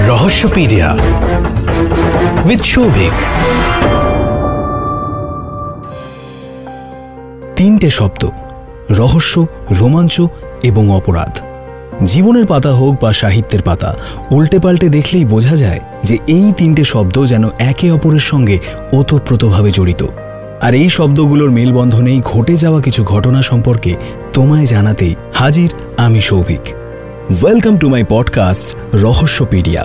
রহস্যপিডিয়া with Souvik. তিনটে শব্দ: রহস্য, রোমাঞ্চ এবং অপরাধ। জীবনের পাতা হোক বা সাহিত্যের পাতা, উল্টে পাল্টে দেখলেই বোঝা যায় যে এই তিনটে শব্দ যেন একে অপরের সঙ্গে ওতপ্রোতভাবে জড়িত। আর এই শব্দগুলোর মেলবন্ধনেই ঘটে যাওয়া কিছু ঘটনা সম্পর্কে তোমায় জানাতেই হাজির আমি Souvik. Welcome to my podcast Rahasyapedia.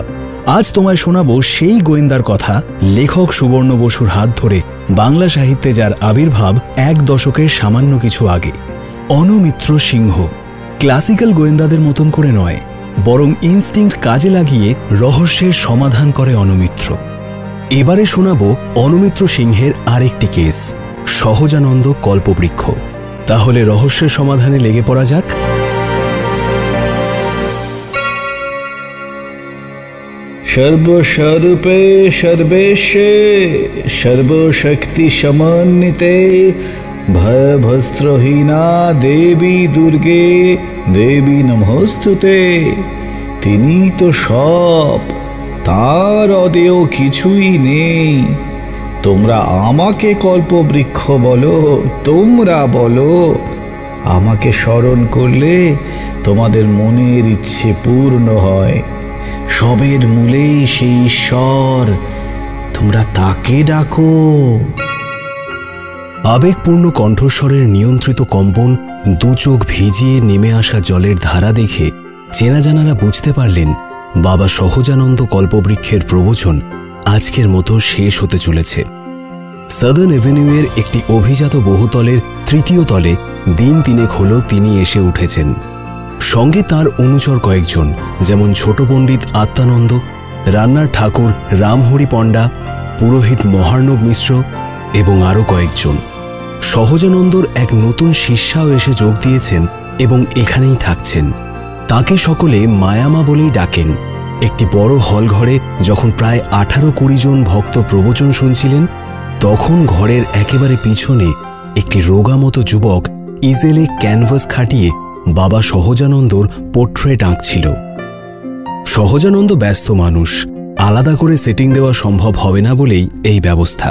আজ তোমায় শোনাবো সেই গোয়েন্দার কথা, লেখক সুবর্ণ বসুর হাত ধরে বাংলা সাহিত্যে যার আবির্ভাব এক দশকের সামান্য কিছু আগে। অনুমিত্র সিংহ ক্লাসিক্যাল গোয়েন্দাদের মতন করে নয়, বরং ইনস্টিংক্ট কাজে লাগিয়ে রহস্যের সমাধান করে অনুমিত্র। এবারে শোনাবো অনুমিত্র সিংহের আরেকটি কেস, সহজানন্দ কল্পবৃক্ষ। তাহলে রহস্যের সমাধানে লেগে পড়া যাক। সর্বস্বরূপে সর্বেশে সর্বশক্তি সমন্বিতে ভয়ভস্ত্রহীনা দেবী দুর্গে দেবী নমস্তুতে। তিনি তো সব, তার অদেয় কিছুই নেই। তোমরা আমাকে কল্পবৃক্ষ বলো, তোমরা বলো। আমাকে স্মরণ করলে তোমাদের মনের ইচ্ছে পূর্ণ হয়। সবের মূলেই সেই ঈশ্বর, তোমরা তাকে ডাকো। আবেগপূর্ণ কণ্ঠস্বরের নিয়ন্ত্রিত কম্পন, দু চোখ ভিজিয়ে নেমে আসা জলের ধারা দেখে চেনা জানারা বুঝতে পারলেন বাবা সহজানন্দ কল্পবৃক্ষের প্রবচন আজকের মতো শেষ হতে চলেছে। সাদার্ন এভিনিউয়ের একটি অভিজাত বহুতলের তৃতীয় তলে দিন তিনেক হল তিনি এসে উঠেছেন। সঙ্গে তার অনুচর কয়েকজন, যেমন ছোট পণ্ডিত আত্মানন্দ, রান্নার ঠাকুর রামহরি পণ্ডা, পুরোহিত মহার্ণব মিশ্র এবং আরও কয়েকজন। সহজানন্দর এক নতুন শিষ্যাও এসে যোগ দিয়েছেন এবং এখানেই থাকছেন। তাকে সকলে মায়ামা বলেই ডাকেন। একটি বড় হল ঘরে যখন প্রায় 18-20 জন ভক্ত প্রবচন শুনছিলেন, তখন ঘরের একেবারে পিছনে একটি রোগামতো যুবক ইজেলে ক্যানভাস খাটিয়ে বাবা সহজানন্দর পোর্ট্রেট আঁকছিল। সহজানন্দ ব্যস্ত মানুষ, আলাদা করে সেটিং দেওয়া সম্ভব হবে না বলেই এই ব্যবস্থা।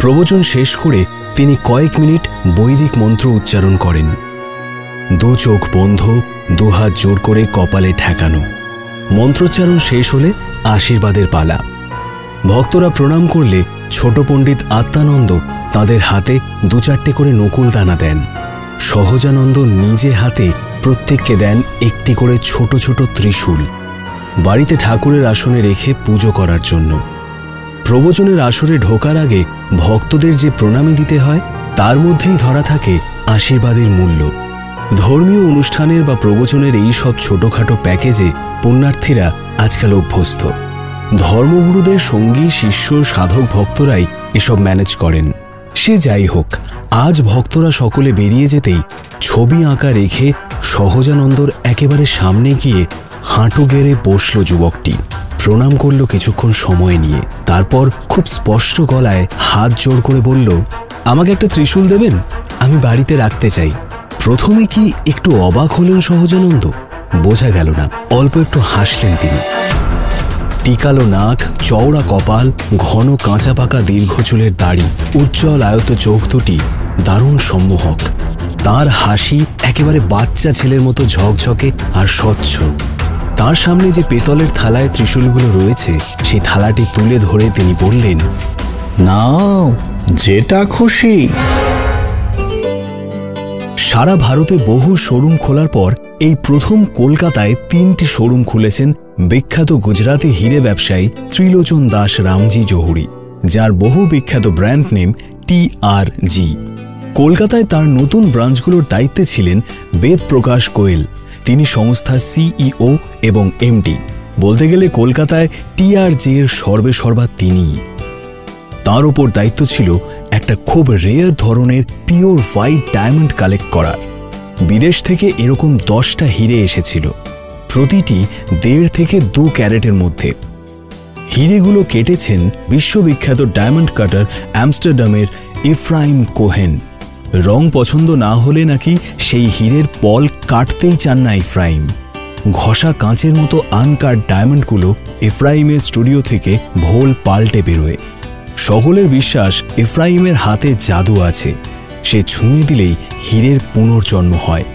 প্রবচন শেষ করে তিনি কয়েক মিনিট বৈদিক মন্ত্র উচ্চারণ করেন। দু চোখ বন্ধ, দুহাত জোর করে কপালে ঠেকানো। মন্ত্রোচ্চারণ শেষ হলে আশীর্বাদের পালা। ভক্তরা প্রণাম করলে ছোট পণ্ডিত আত্মানন্দ তাদের হাতে 2-4টে করে নকুল দানা দেন। সহজানন্দ নিজে হাতে প্রত্যেককে দেন একটি করে ছোট ছোট ত্রিশূল, বাড়িতে ঠাকুরের আসনে রেখে পুজো করার জন্য। প্রবচনের আসরে ঢোকার আগে ভক্তদের যে প্রণামী দিতে হয়, তার মধ্যেই ধরা থাকে আশীর্বাদের মূল্য। ধর্মীয় অনুষ্ঠানের বা প্রবচনের এই সব ছোটখাটো প্যাকেজে পুণ্যার্থীরা আজকাল অভ্যস্ত। ধর্মগুরুদের সঙ্গী, শিষ্য, সাধক ভক্তরাই এসব ম্যানেজ করেন। সে যাই হোক, আজ ভক্তরা সকলে বেরিয়ে যেতেই ছবি আঁকা রেখে সহজানন্দর একেবারে সামনে গিয়ে হাঁটু গেড়ে বসল যুবকটি। প্রণাম করল কিছুক্ষণ সময় নিয়ে, তারপর খুব স্পষ্ট গলায় হাত জোড় করে বলল, আমাকে একটা ত্রিশূল দেবেন, আমি বাড়িতে রাখতে চাই। প্রথমে কি একটু অবাক হলেন সহজানন্দ, বোঝা গেল না। অল্প একটু হাসলেন তিনি। টিকালো নাক, চওড়া কপাল, ঘন কাঁচা পাকা দীর্ঘ চুলের দাড়ি, উজ্জ্বল আয়ত চোখ দুটি দারুণ সম্মোহক। তার হাসি একেবারে বাচ্চা ছেলের মতো ঝকঝকে আর স্বচ্ছ। তার সামনে যে পেতলের থালায় ত্রিশূলগুলো রয়েছে, সেই থালাটি তুলে ধরে তিনি বললেন, নাও, যেটা খুশি। সারা ভারতে বহু শোরুম খোলার পর এই প্রথম কলকাতায় 3টি শোরুম খুলেছেন বিখ্যাত গুজরাতি হিরে ব্যবসায়ী ত্রিলোচন দাস রামজি জহুরি, যার বহু বিখ্যাত ব্র্যান্ড নেম TRG। কলকাতায় তার নতুন ব্রাঞ্চগুলোর দায়িত্বে ছিলেন বেদ প্রকাশ গোয়েল। তিনি সংস্থার CEO এবং MD। বলতে গেলে কলকাতায় TRG এর সর্বেসর্বা তিনিই। তার উপর দায়িত্ব ছিল একটা খুব রেয়ার ধরনের পিওর হোয়াইট ডায়মন্ড কালেক্ট করার। বিদেশ থেকে এরকম 10টা হিরে এসেছিল, প্রতিটি 1.5 থেকে 2 ক্যারেটের মধ্যে। হিরেগুলো কেটেছেন বিশ্ববিখ্যাত ডায়মন্ড কাটার আমস্টারডামের ইফ্রাইম কোহেন। রং পছন্দ না হলে নাকি সেই হীরের পল কাটতেই চান না ইফ্রাইম। ঘষা কাঁচের মতো আনকাট ডায়মন্ডগুলো এফরাইমের স্টুডিও থেকে ভোল পাল্টে বেরোয়। সকলের বিশ্বাস এফরাইমের হাতে জাদু আছে, সে ছুঁয়ে দিলেই হীরের পুনর্জন্ম হয়।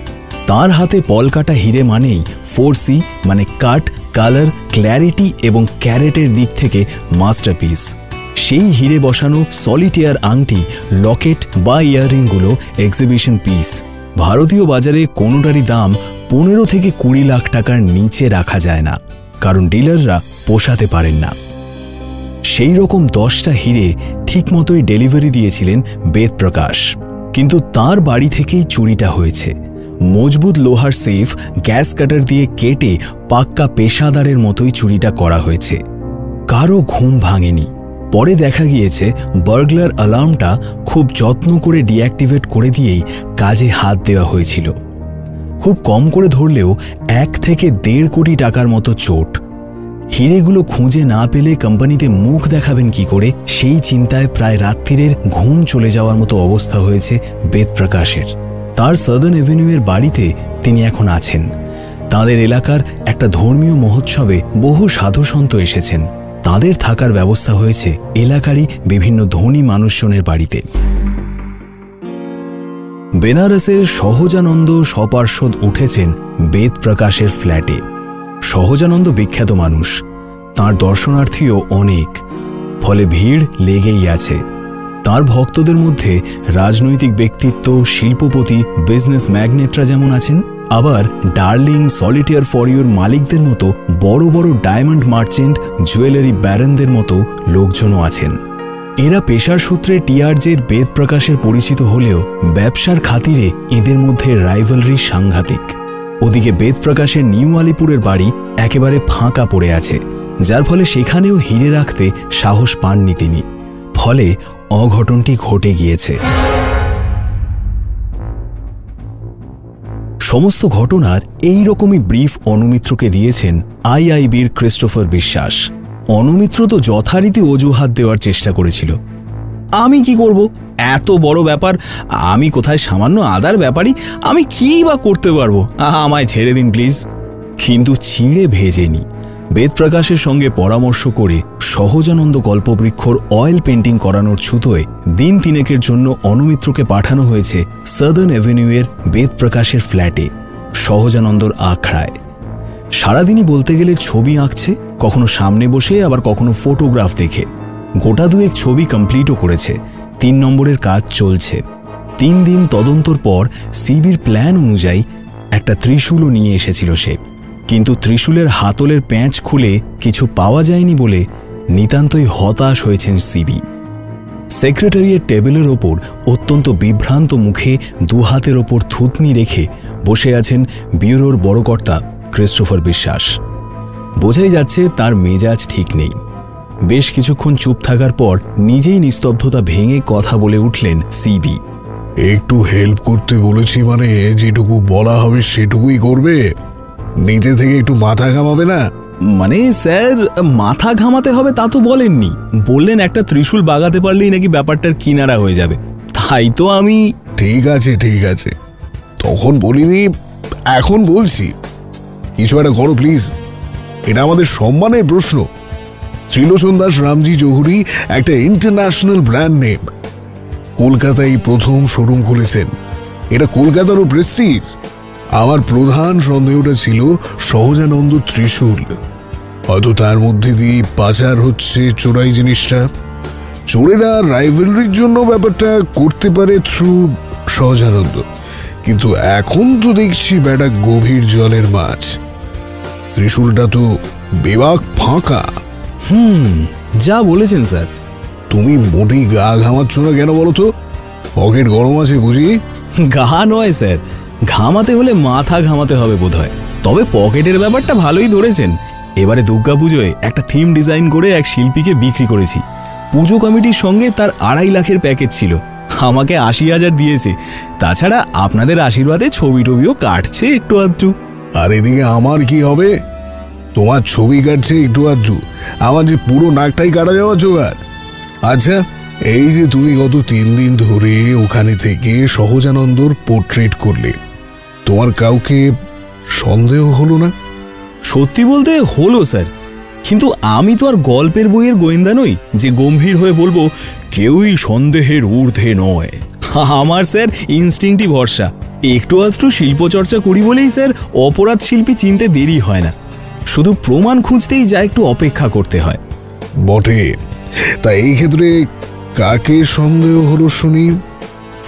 তার হাতে পলকাটা হিরে মানেই 4C মানে কাট, কালার, ক্ল্যারিটি এবং ক্যারেটের দিক থেকে মাস্টারপিস। সেই হিরে বসানো সলিটেয়ার আংটি, লকেট বা ইয়াররিংগুলো এক্সিবিশন পিস। ভারতীয় বাজারে কোনোটারই দাম 15 থেকে 20 লাখ টাকার নিচে রাখা যায় না, কারণ ডিলাররা পোষাতে পারেন না। সেই রকম 10টা হিরে ঠিকমতোই ডেলিভারি দিয়েছিলেন বেদপ্রকাশ, কিন্তু তার বাড়ি থেকেই চুরিটা হয়েছে। মজবুত লোহার সেফ গ্যাস কাটার দিয়ে কেটে পাক্কা পেশাদারের মতোই চুরিটা করা হয়েছে। কারো ঘুম ভাঙেনি। পরে দেখা গিয়েছে বার্গলার অ্যালার্মটা খুব যত্ন করে ডিঅ্যাক্টিভেট করে দিয়েই কাজে হাত দেওয়া হয়েছিল। খুব কম করে ধরলেও 1 থেকে 1.5 কোটি টাকার মতো চোট। হিরেগুলো খুঁজে না পেলে কোম্পানিতে মুখ দেখাবেন কি করে, সেই চিন্তায় প্রায় রাত্রিরের ঘুম চলে যাওয়ার মতো অবস্থা হয়েছে বেদপ্রকাশের। তার সাদার্ন এভিনিউয়ের বাড়িতে তিনি এখন আছেন। তাদের এলাকার একটা ধর্মীয় মহোৎসবে বহু সাধুসন্ত এসেছেন। তাদের থাকার ব্যবস্থা হয়েছে এলাকারই বিভিন্ন ধনী মানুষজনের বাড়িতে। বেনারসের সহজানন্দ সপার্ষদ উঠেছেন বেদপ্রকাশের ফ্ল্যাটে। সহজানন্দ বিখ্যাত মানুষ, তাঁর দর্শনার্থীও অনেক, ফলে ভিড় লেগেই আছে। তাঁর ভক্তদের মধ্যে রাজনৈতিক ব্যক্তিত্ব, শিল্পপতি, বিজনেস ম্যাগনেটরা যেমন আছেন, আবার ডার্লিং, সলিটেয়ার ফরিওর মালিকদের মতো বড় বড় ডায়মন্ড মার্চেন্ট, জুয়েলারি ব্যারনদের মতো লোকজনও আছেন। এরা পেশার সূত্রে টিআরজের বেদপ্রকাশের পরিচিত হলেও ব্যবসার খাতিরে এদের মধ্যে রাইভালরি সাংঘাতিক। ওদিকে বেদপ্রকাশের নিউ আলিপুরের বাড়ি একেবারে ফাঁকা পড়ে আছে, যার ফলে সেখানেও হিরে রাখতে সাহস পাননি তিনি। ফলে অঘটনটি ঘটে গিয়েছে। সমস্ত ঘটনার এই রকমই ব্রিফ অনুমিত্রকে দিয়েছেন আইআইবির ক্রিস্টোফার বিশ্বাস। অনুমিত্র তো যথারীতি অজুহাত দেওয়ার চেষ্টা করেছিল। আমি কি করব, এত বড় ব্যাপার, আমি কোথায় সামান্য আদার ব্যাপারই, আমি কি বা করতে পারবো, আমায় ছেড়ে দিন প্লিজ। কিন্তু ছিঁড়ে ভেজেনি। বেদপ্রকাশের সঙ্গে পরামর্শ করে সহজানন্দ কল্পবৃক্ষর অয়েল পেন্টিং করানোর ছুতোয় দিন 3 জন্য অনুমিত্রকে পাঠানো হয়েছে সাদার্ন এভিনিউয়ের বেদপ্রকাশের ফ্ল্যাটে, সহজানন্দর আখড়ায়। সারাদিনই বলতে গেলে ছবি আঁকছে, কখনো সামনে বসে আবার কখনো ফটোগ্রাফ দেখে। গোটা 2 ছবি কমপ্লিটও করেছে। 3 নম্বরের কাজ চলছে। 3 দিন তদন্তর পর সিবির প্ল্যান অনুযায়ী একটা ত্রিশূলও নিয়ে এসেছিল সে, কিন্তু ত্রিশূলের হাতলের প্যাঁচ খুলে কিছু পাওয়া যায়নি বলে নিতান্তই হতাশ হয়েছেন সিবি। সেক্রেটারিয়ের টেবিলের ওপর অত্যন্ত বিভ্রান্ত মুখে 2 হাতের ওপর থুতনি রেখে বসে আছেন ব্যুরোর বড় কর্তা ক্রিস্টোফার বিশ্বাস। বোঝাই যাচ্ছে তার মেজাজ ঠিক নেই। বেশ কিছুক্ষণ চুপ থাকার পর নিজেই নিস্তব্ধতা ভেঙে কথা বলে উঠলেন সিবি। একটু হেল্প করতে বলেছি, মানে যেটুকু বলা হবে সেটুকুই করবে, নিজে থেকে একটু মাথা ঘামাবে না? মানে স্যার, মাথা ঘামাতে হবে তা তো বলেননি, বললেন একটা ত্রিশূল বাগাতে পারলেই নাকি ব্যাপারটার কিনারা হয়ে যাবে। তাই তো আমি। ঠিক আছে ঠিক আছে, তখন বলিনি, এখন বলছি, কিছু একটা করো প্লিজ। এটা আমাদের সম্মানের প্রশ্ন। ত্রিলোচন দাস রামজি জহুরি একটা ইন্টারন্যাশনাল ব্র্যান্ড নেম। কলকাতায় প্রথম শোরুম খুলেছেন, এটা কলকাতারও প্রেস্টিজ। আমার প্রধান সন্দেহটা ছিল সহজানন্দ ত্রিশূল, হয়তো তার মধ্যে দিয়ে পাচার হচ্ছে চোরাই জিনিসটা। চোরেরা রাইভালরির জন্য ব্যাপারটা করতে পারে থ্রু সহজানন্দ, কিন্তু এখন তো দেখছি ব্যাটা গভীর জলের মাছ। ত্রিশূলটা তো বেবাক ফাঁকা। যা বলেছেন স্যার। তুমি মোটেই গা ঘামাচ্ছ না কেন বলো তো? পকেট গরম আছে বুঝি? গা নয় স্যার, ঘামাতে হলে মাথা ঘামাতে হবে বোধহয়। তবে পকেটের ব্যাপারটা ভালোই ধরেছেন। এবারে দুর্গাপুজোয় একটা থিম ডিজাইন করে এক শিল্পীকে বিক্রি করেছি। পুজো কমিটির সঙ্গে তার 2.5 লাখের প্যাকেজ ছিল, আমাকে 80,000 দিয়েছে। তাছাড়া আপনাদের আশীর্বাদে ছবি টবিও কাটছে একটু আধটু। আর এদিকে আমার কি হবে? তোমার ছবি কাটছে একটু আধটু, আমার যে পুরো নাকটাই কাটা যাওয়া জোগাড়। আচ্ছা, এই যে তুমি গত 3 দিন ধরে ওখানে থেকে সহজানন্দর পোর্ট্রেট করলে, তোমার কাউকে সন্দেহ হলো না? সত্যি বলতে হলো স্যার, কিন্তু আমি তো আর গল্পের বইয়ের গোয়েন্দা নই যে গম্ভীর হয়ে বলবো কেউই সন্দেহের ঊর্ধ্বে নয়। আমার স্যার ইনস্টিংক্টই ভরসা। একটু আধটু শিল্পচর্চা করি বলেই স্যার অপরাধ শিল্পী চিনতে দেরি হয় না, শুধু প্রমাণ খুঁজতেই যা একটু অপেক্ষা করতে হয়। বটে, তা এই ক্ষেত্রে কাকে সন্দেহ হলো শুনি?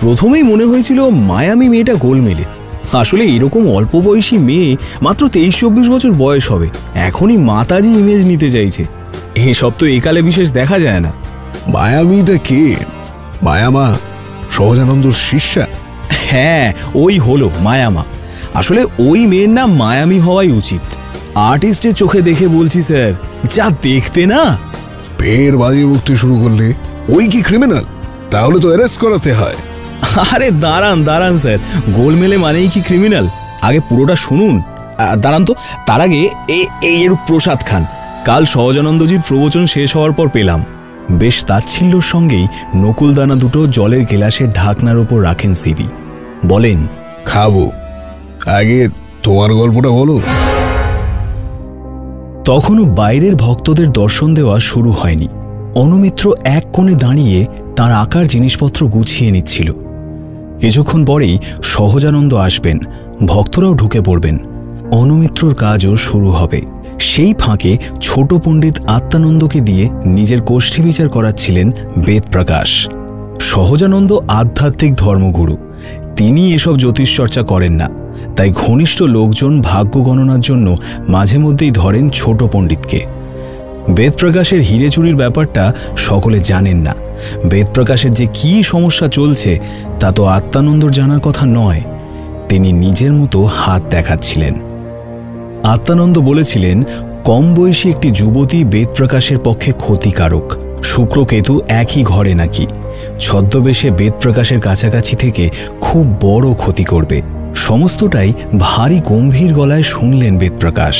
প্রথমেই মনে হয়েছিল মায়ামি মেয়েটা গোলমেলে। আসলে এরকম অল্প বয়সী মেয়ে, মাত্র 23-24 বছর বয়স হবে, এখনই মাতাজি ইমেজ নিতে চাইছে। এসব তো একালে বিশেষ দেখা যায় না। মায়ামিটা কে? মায়ামা সহজানন্দর শিষ্যা? হ্যাঁ, ওই হলো মায়ামা। আসলে ওই মেয়ের নাম মায়ামি হওয়াই উচিত। আর্টিস্টের চোখে দেখে বলছি স্যার, যা দেখতে না। পের বাজি মুক্তি শুরু করলে ওই কি ক্রিমিনাল? তাহলে তো অ্যারেস্ট করাতে হয়। আরে দাঁড়ান দাঁড়ান স্যার, গোলমেলে মানেই কি ক্রিমিনাল? আগে পুরোটা শুনুন। দাঁড়ান তো, তার আগে এর প্রসাদ খান। কাল সহজানন্দজির প্রবচন শেষ হওয়ার পর পেলাম। বেশ তাচ্ছিল্যর সঙ্গেই নকুলদানা দুটো জলের গেলাসের ঢাকনার ওপর রাখেন সিবি। বলেন, খাবো, আগে তোমার গল্পটা বলো। তখনও বাইরের ভক্তদের দর্শন দেওয়া শুরু হয়নি। অনুমিত্র এক কোণে দাঁড়িয়ে তার আঁকার জিনিসপত্র গুছিয়ে নিচ্ছিল। কিছুক্ষণ পরেই সহজানন্দ আসবেন, ভক্তরাও ঢুকে পড়বেন, অনুমিত্রর কাজও শুরু হবে। সেই ফাঁকে ছোট পণ্ডিত আত্মানন্দকে দিয়ে নিজের কোষ্ঠী বিচার করাচ্ছিলেন বেদপ্রকাশ। সহজানন্দ আধ্যাত্মিক ধর্মগুরু, তিনি এসব জ্যোতিষচর্চা করেন না, তাই ঘনিষ্ঠ লোকজন ভাগ্য গণনার জন্য মাঝে মধ্যেই ধরেন ছোট পণ্ডিতকে। বেদপ্রকাশের হিরে চুরির ব্যাপারটা সকলে জানেন না। বেদপ্রকাশের যে কী সমস্যা চলছে তা তো আত্মানন্দর জানার কথা নয়। তিনি নিজের মতো হাত দেখাচ্ছিলেন। আত্মানন্দ বলেছিলেন, কম বয়সী একটি যুবতী বেদপ্রকাশের পক্ষে ক্ষতিকারক। শুক্রকেতু একই ঘরে নাকি, ছদ্মবেশে বেদপ্রকাশের কাছাকাছি থেকে খুব বড় ক্ষতি করবে। সমস্তটাই ভারী গম্ভীর গলায় শুনলেন বেদপ্রকাশ।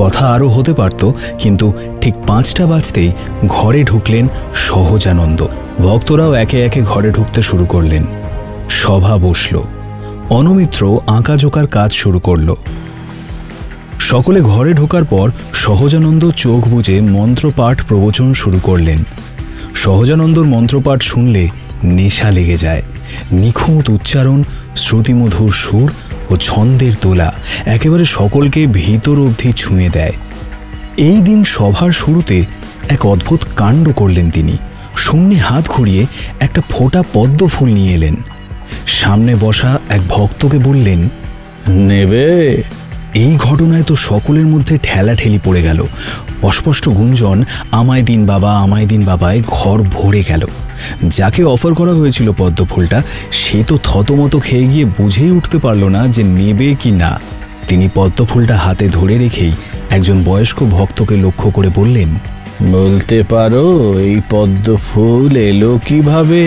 কথা আরও হতে পারত, কিন্তু ঠিক 5টা বাজতেই ঘরে ঢুকলেন সহজানন্দ। ভক্তরাও একে একে ঘরে ঢুকতে শুরু করলেন। সভা বসল। অনুমিত্র আঁকাঝোঁকার কাজ শুরু করল। সকলে ঘরে ঢোকার পর সহজানন্দ চোখ বুজে মন্ত্রপাঠ প্রবচন শুরু করলেন। সহজানন্দর মন্ত্রপাঠ শুনলে নেশা লেগে যায়। নিখুঁত উচ্চারণ, শ্রুতিমধুর সুর ও ছন্দের তোলা একেবারে সকলকে ভিতর অবধি ছুঁয়ে দেয়। এই দিন সভার শুরুতে এক অদ্ভুত কাণ্ড করলেন তিনি। শূন্যে হাত ঘুরিয়ে একটা ফোঁটা পদ্ম ফুল নিয়ে এলেন। সামনে বসা এক ভক্তকে বললেন, নেবে? এই ঘটনায় তো সকলের মধ্যে ঠেলাঠেলি পড়ে গেল। অস্পষ্ট গুঞ্জন আমায় দিন বাবা, আমায় দিন বাবায় ঘর ভরে গেল। যাকে অফার করা হয়েছিল পদ্মফুলটা, সে তো থতমত খেয়ে গিয়ে বুঝেই উঠতে পারল না যে নেবে কি না। তিনি পদ্মফুলটা হাতে ধরে রেখেই একজন বয়স্ক ভক্তকে লক্ষ্য করে বললেন, বলতে পারো এই পদ্ম ফুল এলো কিভাবে?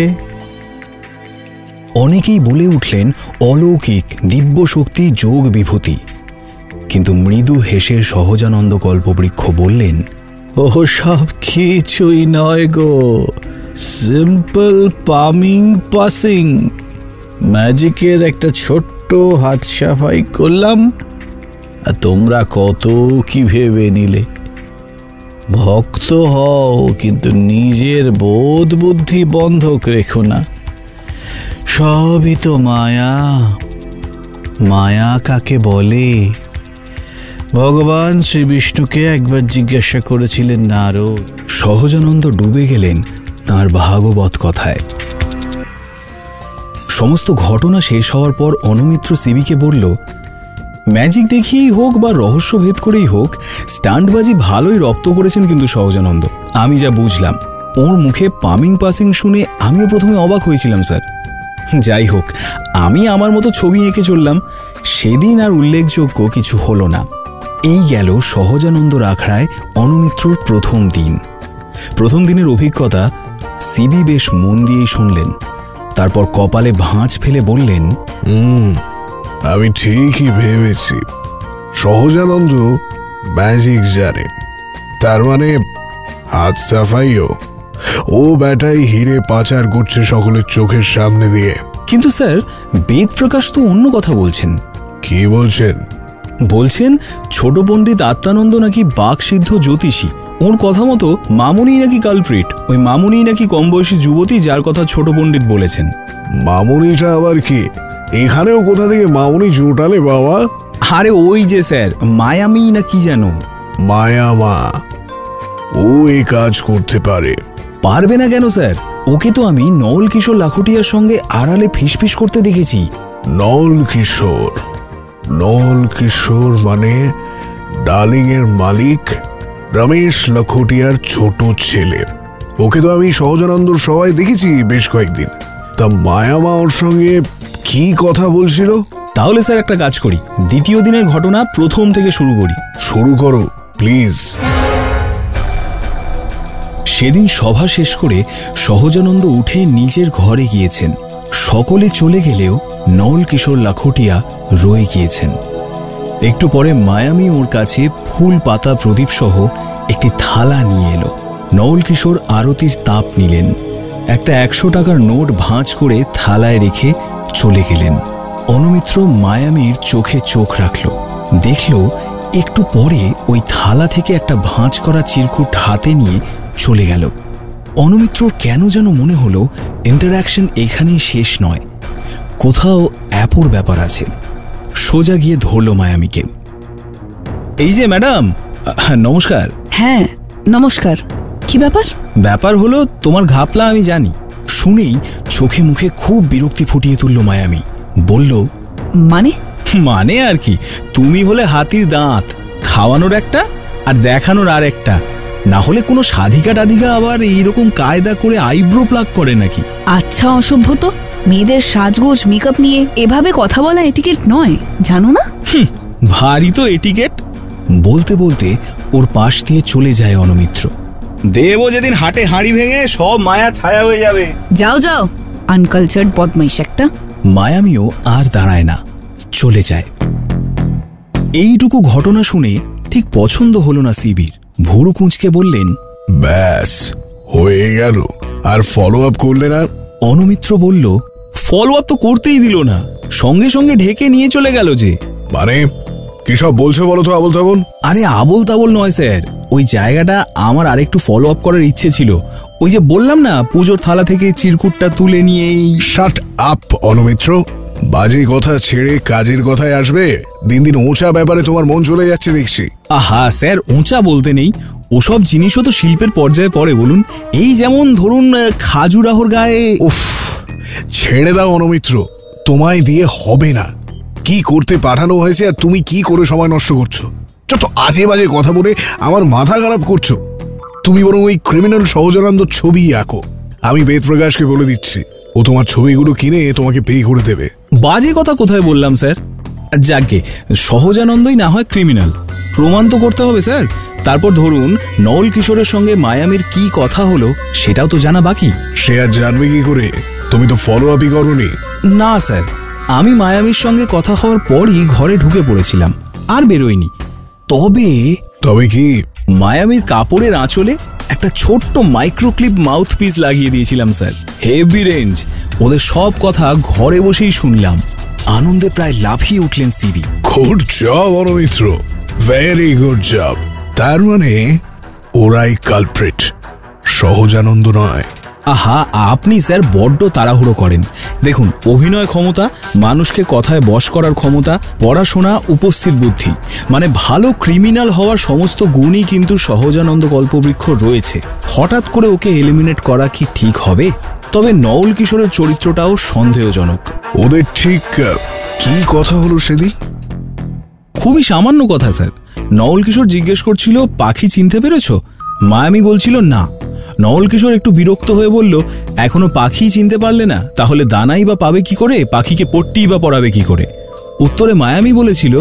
অনেকেই বলে উঠলেন, অলৌকিক দিব্য শক্তি, যোগ বিভূতি। কিন্তু মৃদু হেসে সহজানন্দ কল্পবৃক্ষ বললেন, ও সব কিছুই নয় গো, সিম্পল পামিং পাসিং। ম্যাজিকের একটা ছোট্ট হাত সাফাই করলাম, আর তোমরা কত কি ভেবে নিলে। ভক্ত হও, কিন্তু নিজের বোধ বুদ্ধি বন্ধক রেখো না। সবই তো মায়া। মায়া কাকে বলে? ভগবান শ্রীবিষ্ণুকে একবার জিজ্ঞাসা করেছিলেন নারদ। সহজানন্দ ডুবে গেলেন তাঁর ভাগবত কথায়। সমস্ত ঘটনা শেষ হওয়ার পর অনুমিত্র সিবিকে বলল, ম্যাজিক দেখিয়েই হোক বা রহস্য ভেদ করেই হোক, স্টান্টবাজি ভালোই রপ্ত করেছেন কিন্তু সহজানন্দ। আমি যা বুঝলাম, ওর মুখে পামিং পাসিং শুনে আমিও প্রথমে অবাক হয়েছিলাম স্যার। যাই হোক, আমি আমার মতো ছবি এঁকে চললাম। সেদিন আর উল্লেখযোগ্য কিছু হলো না। এই গেল সহজানন্দর আখড়ায় অনুমিত্রর প্রথম দিন। প্রথম দিনের অভিজ্ঞতা সিবি বেশ মন দিয়েই শুনলেন। তারপর কপালে ভাঁজ ফেলে বললেন, আমি ঠিকই ভেবেছি সহজানন্দ ম্যাজিক জানে। তার মানে হাত সাফাইও। ও ব্যাটাই হিরে পাচার করছে সকলের চোখের সামনে দিয়ে। কিন্তু স্যার, বেদপ্রকাশ তো অন্য কথা বলছেন। কি বলছেন? বলছেন ছোট পণ্ডিত আত্মানন্দ নাকি বাকসিদ্ধ জ্যোতিষী। ওর কথা মতো মামুনি নাকি কালপ্রিট। ওই মামুনি নাকি কম বয়সী যুবতী যার কথা ছোট পণ্ডিত বলেছেন। মামুনিটা আবার কি? এখানেও কোথা থেকে মামুনি জোটালে বাবা? আরে ওই যে স্যার, মায়ামি না কি যেন। মায়ামা? ও এই কাজ করতে পারে? পারবে না কেন স্যার? ওকে তো আমি নল কিশোর লাখুটিয়ার সঙ্গে আড়ালে ফিসফিস করতে দেখেছি। নল কিশোর? নল কিশোর মানে ডার্লিং এর মালিক রমেশ লাখুটিয়ার ছোট ছেলে। ওকে তো আমি সহজানন্দর সভায় দেখেছি বেশ কয়েকদিন। তা মায়ামা ওর সঙ্গে কি কথা বলছিল? তাহলে স্যার একটা কাজ করি, দ্বিতীয় দিনের ঘটনা প্রথম থেকে শুরু করি। শুরু করো প্লিজ। সেদিন সভা শেষ করে সহজানন্দ উঠে নিজের ঘরে গিয়েছেন। সকলে চলে গেলেও নল কিশোর লাখুটিয়া রয়ে গিয়েছেন। একটু পরে মায়ামি ওর কাছে ফুল পাতা প্রদীপ সহ একটি থালা নিয়ে এলো। নল কিশোর আরতির তাপ নিলেন। একটা 100 টাকার নোট ভাঁজ করে থালায় রেখে চলে গেলেন। অনুমিত্র মায়ামির চোখে চোখ রাখল, দেখল একটু পরে ওই থালা থেকে একটা ভাঁজ করা চিরকুট হাতে নিয়ে চলে গেল। অনুমিত্রর কেন যেন মনে হলো ইন্টারঅ্যাকশন এখানেই শেষ নয়, কোথাও অ্যাপোর ব্যাপার আছে। সোজা গিয়ে ধরল মায়ামিকে। এই যে ম্যাডাম, নমস্কার। হ্যাঁ নমস্কার। কি ব্যাপার? ব্যাপার হলো তোমার ঘাপলা আমি জানি। শুনেই চোখে মুখে খুব বিরক্তি ফুটিয়ে তুলল মায়ামি। বলল, মানে আর কি, তুমি হলে হাতির দাঁত, খাওয়ানোর একটা আর দেখানোর আর একটা। না হলে কোনো সাধিকা টাধিকা আবার এইরকম কায়দা করে আইব্রো প্লাগ করে নাকি? আচ্ছা অসভ্য তো, মেয়েদের সাজগোজ মেকআপ নিয়ে এভাবে কথা বলা এটিকেট নয়, জানো না? ভারী তো এটিকেট। বলতে বলতে ওর পাশ দিয়ে চলে যায় অনুমিত্র। দেব যেদিন হাটে হাঁড়ি ভেঙে সব মায়া ছায়া হয়ে যাবে। যাও যাও, আনকালচার্ড বদমাইশ একটা। মায়ামিও আর দাঁড়ায় না, চলে যায়। এইটুকু ঘটনা শুনে ঠিক পছন্দ হলো না সিবির। ভুরু কুঁচকে বললেন, ব্যাস হয়ে গেল, আর ফলো আপ করলে না? অনুমিত্র বলল, ফলো আপ তো করতেই দিল না, সঙ্গে সঙ্গে ঢেকে নিয়ে চলে গেল যে। মানে কি সব বলছো বলো তো আবল তাবল? আরে আবল তাবল নয় স্যার, ওই জায়গাটা আমার আরেকটু ফলো আপ করার ইচ্ছে ছিল। ওই যে বললাম না, পুজোর থালা থেকে চিরকুটটা তুলে নিয়েই। শাট আপ অনুমিত্র, বাজে কথা ছেড়ে কাজের কথায় আসবে। দিন দিন ওঁচা ব্যাপারে তোমার মন চলে যাচ্ছে দেখছি। আহা স্যার, ওঁচা বলতে নেই, ওসব জিনিসও তো শিল্পের পর্যায়ে পড়ে বলুন। এই যেমন ধরুন খাজুরাহর গায়ে। উফ, ছেড়ে দাও অনুমিত্র, তোমায় দিয়ে হবে না। কি করতে পাঠানো হয়েছে আর তুমি কি করে সময় নষ্ট করছো? যত আজে বাজে কথা বলে আমার মাথা খারাপ করছো। তুমি বরং ওই ক্রিমিনাল সহজানন্দ ছবি আঁকো। আমি বেদপ্রকাশকে বলে দিচ্ছি, ও তোমার ছবিগুলো কিনে তোমাকে পে করে দেবে। বাজে কথা কোথায় বললাম স্যার? যাকে সহজানন্দই না হয় ক্রিমিনাল, প্রমাণ তো করতে হবে স্যার। তারপর ধরুন নল কিশোরের সঙ্গে মায়ামির কি কথা হলো সেটাও তো জানা বাকি। সে আর জানবে কি করে? তুমি তো ফলো আপই করোনি। না স্যার, আমি মায়ামির সঙ্গে কথা হওয়ার পরই ঘরে ঢুকে পড়েছিলাম, আর বেরোয়নি। তবে কি? মায়ামির কাপড়ের আঁচলে একটা ছোট্ট মাইক্রোক্লিপ মাউথপিস লাগিয়ে দিয়েছিলাম স্যার। Heavy range. ওদের সব কথা ঘরে বসেই শুনলাম। আনন্দে প্রায় লাফিয়ে উঠলেন সিবি। Good job Anumitra, very good job. তার মানে ওরাই কালপ্রিট, সহজানন্দ নয়। আহা, আপনি স্যার বড্ড তাড়াহুড়ো করেন। দেখুন, অভিনয় ক্ষমতা, মানুষকে কথায় বশ করার ক্ষমতা, পড়াশোনা, উপস্থিত বুদ্ধি, মানে ভালো ক্রিমিনাল হওয়ার সমস্ত গুণই কিন্তু সহজানন্দ কল্পবৃক্ষ রয়েছে। হঠাৎ করে ওকে এলিমিনেট করা কি ঠিক হবে? তবে নওল কিশোরের চরিত্রটাও সন্দেহজনক। ওদের ঠিক কি কথা হলো সেদিন? খুবই সামান্য কথা স্যার। নওল কিশোর জিজ্ঞেস করছিল, পাখি চিনতে পেরেছ? মায়ামি বলছিল না। নওল কিশোর একটু বিরক্ত হয়ে বলল, এখনো পাখি চিনতে পারলে না, তাহলে দানাই বা পাবে কি করে, পাখিকে পট্টিই বা পরাবে কি করে? উত্তরে মায়ামি বলেছিল,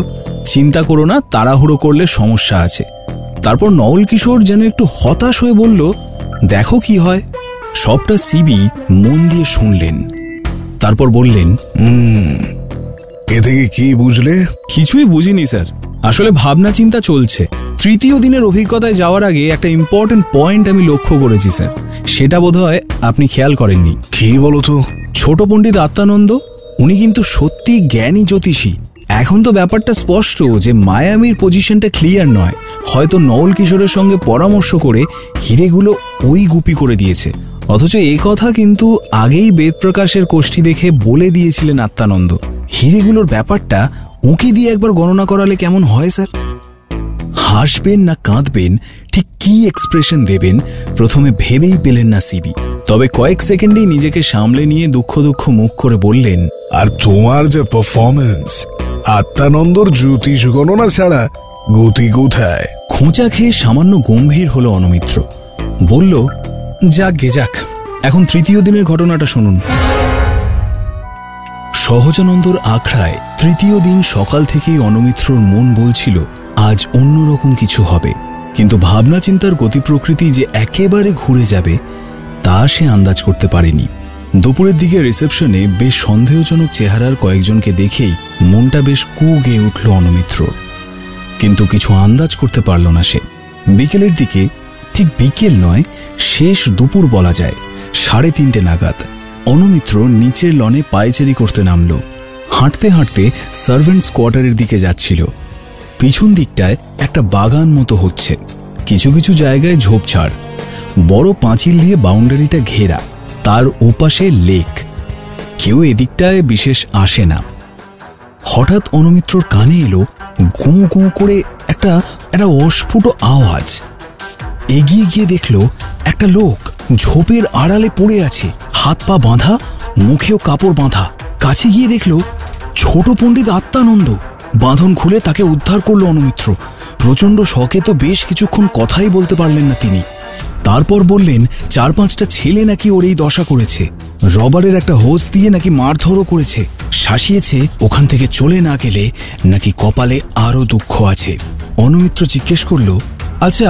চিন্তা করো না, তাড়াহুড়ো করলে সমস্যা আছে। তারপর নওল কিশোর যেন একটু হতাশ হয়ে বলল, দেখো কি হয়। সবটা সিবি মন দিয়ে শুনলেন। তারপর বললেন, এ থেকে কি বুঝলে? কিছুই বুঝিনি স্যার, আসলে ভাবনা চিন্তা চলছে। তৃতীয় দিনের অভিজ্ঞতায় যাওয়ার আগে একটা ইম্পর্টেন্ট পয়েন্ট আমি লক্ষ্য করেছি স্যার, সেটা বোধহয় আপনি খেয়াল করেননি। কি বলো তো? ছোট পণ্ডিত আত্মানন্দ, উনি কিন্তু সত্যি জ্ঞানী জ্যোতিষী, এখন তো ব্যাপারটা স্পষ্ট যে মায়ামির পজিশনটা ক্লিয়ার নয়। হয়তো নওল কিশোরের সঙ্গে পরামর্শ করে হিরেগুলো ওই গুপি করে দিয়েছে। অথচ এই কথা কিন্তু আগেই বেদপ্রকাশের কোষ্ঠী দেখে বলে দিয়েছিলেন আত্মানন্দ। হিরেগুলোর ব্যাপারটা ওকে দিয়ে একবার গণনা করালে কেমন হয় স্যার? হাসবেন না কাঁদবেন, ঠিক কি এক্সপ্রেশন দেবেন প্রথমে ভেবেই পেলেন না সিবি। তবে কয়েক সেকেন্ডেই নিজেকে সামলে নিয়ে দুঃখ মুখ করে বললেন, আর তোমার যে পারফরমেন্স, আত্মানন্দর জ্যোতিষ গণনা ছাড়া গতি কোথায়? খোঁচা খেয়ে সামান্য গম্ভীর হলো অনমিত্র। বলল, যাক গে যাক, এখন তৃতীয় দিনের ঘটনাটা শুনুন। সহজানন্দর আখড়ায় তৃতীয় দিন সকাল থেকেই অনমিত্রর মন বলছিল আজ অন্যরকম কিছু হবে, কিন্তু ভাবনা চিন্তার গতি প্রকৃতি যে একেবারে ঘুরে যাবে তা সে আন্দাজ করতে পারেনি। দুপুরের দিকে রিসেপশনে বেশ সন্দেহজনক চেহারার কয়েকজনকে দেখেই মনটা বেশ কু গেয়ে উঠল অনমিত্রর, কিন্তু কিছু আন্দাজ করতে পারল না সে। বিকেলের দিকে, ঠিক বিকেল নয়, শেষ দুপুর বলা যায়, 3:30 নাগাদ অনমিত্র নিচের লনে পায়চারি করতে নামল। হাঁটতে হাঁটতে সার্ভেন্টস কোয়ার্টারের দিকে যাচ্ছিল। পিছন দিকটায় একটা বাগান মতো হচ্ছে, কিছু কিছু জায়গায় ঝোপঝাড়, বড় পাঁচিল দিয়ে বাউন্ডারিটা ঘেরা, তার ওপাশে লেক। কেউ এদিকটায় বিশেষ আসে না। হঠাৎ অনমিত্রর কানে এলো গোঁ গোঁ করে একটা অস্ফুট আওয়াজ। এগিয়ে গিয়ে দেখল একটা লোক ঝোপের আড়ালে পড়ে আছে, হাত পা বাঁধা, মুখেও কাপড় বাঁধা। কাছে গিয়ে দেখল ছোট পণ্ডিত আত্মানন্দ। বাঁধন খুলে তাকে উদ্ধার করল অনমিত্র। প্রচণ্ড শকে তো বেশ কিছুক্ষণ কথাই বলতে পারলেন না তিনি। তারপর বললেন 4-5টা ছেলে নাকি ওর এই দশা করেছে, রবারের একটা হোস দিয়ে নাকি মারধরও করেছে, শাসিয়েছে ওখান থেকে চলে না গেলে নাকি কপালে আরও দুঃখ আছে। অনমিত্র জিজ্ঞেস করল, আচ্ছা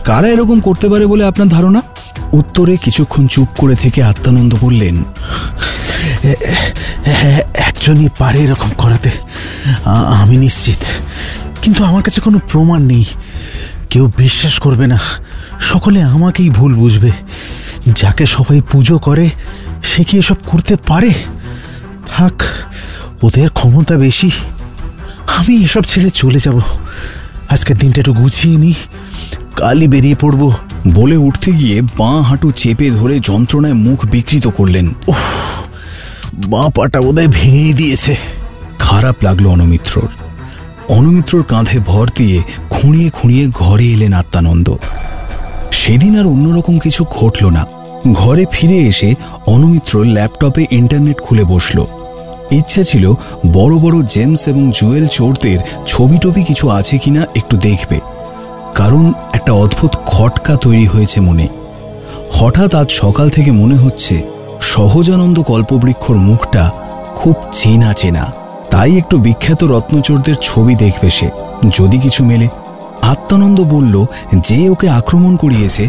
কারা এরকম করতে পারে বলে আপনার ধারণা? উত্তরে কিছুক্ষণ চুপ করে থেকে আত্মানন্দ বললেন, একজনই পারে এরকম করাতে, আমি নিশ্চিত, কিন্তু আমার কাছে কোনো প্রমাণ নেই। কেউ বিশ্বাস করবে না, সকলে আমাকেই ভুল বুঝবে। যাকে সবাই পুজো করে সে কি এসব করতে পারে? থাক, ওদের ক্ষমতা বেশি, আমি এসব ছেড়ে চলে যাব। আজকের দিনটা একটু গুছিয়ে নিই, কালই বেরিয়ে পড়ব। বলে উঠতে গিয়ে বাঁ হাঁটু চেপে ধরে যন্ত্রণায় মুখ বিকৃত করলেন। বাঁ পাটা বোধহয় ভেঙেই দিয়েছে। খারাপ লাগলো অনমিত্রর। অনমিত্রর কাঁধে ভর দিয়ে খুঁড়িয়ে খুঁড়িয়ে ঘরে এলেন আত্মানন্দ। সেদিন আর অন্যরকম কিছু ঘটল না। ঘরে ফিরে এসে অনমিত্র ল্যাপটপে ইন্টারনেট খুলে বসল। ইচ্ছে ছিল বড় বড় জেমস এবং জুয়েল চোরদের ছবি টবি কিছু আছে কিনা একটু দেখবে, কারণ একটা অদ্ভুত খটকা তৈরি হয়েছে মনে। হঠাৎ আজ সকাল থেকে মনে হচ্ছে সহজানন্দ কল্পবৃক্ষর মুখটা খুব চেনা চেনা। তাই একটু বিখ্যাত রত্নচোরদের ছবি দেখবে সে, যদি কিছু মেলে। আত্মানন্দ বলল যে ওকে আক্রমণ করিয়েছে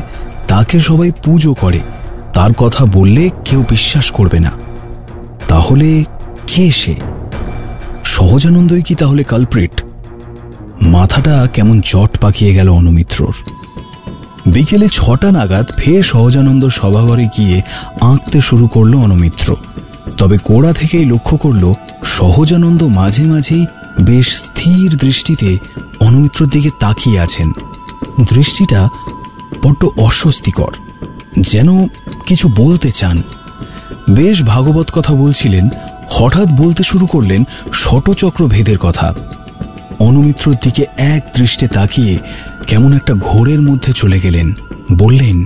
তাকে সবাই পুজো করে, তার কথা বললে কেউ বিশ্বাস করবে না। তাহলে কে সে? সহজানন্দই কি তাহলে কালপ্রিট? মাথাটা কেমন জট পাকিয়ে গেল অনমিত্রর। বিকেলে 6টা নাগাদ ফের সহজানন্দ সভাঘরে গিয়ে আঁকতে শুরু করলো অনমিত্র। তবে গোড়া থেকেই লক্ষ্য করল সহজানন্দ মাঝে মাঝেই বেশ স্থির দৃষ্টিতে অনমিত্রর দিকে তাকিয়ে আছেন। দৃষ্টিটা বড্ড অস্বস্তিকর, যেন কিছু বলতে চান। বেশ ভাগবত কথা বলছিলেন, হঠাৎ বলতে শুরু করলেন ষটচক্র ভেদের কথা। অনমিত্রর দিকে এক দৃষ্টে তাকিয়ে কেমন একটা ঘোরের মধ্যে চলে গেলেন। বললেন,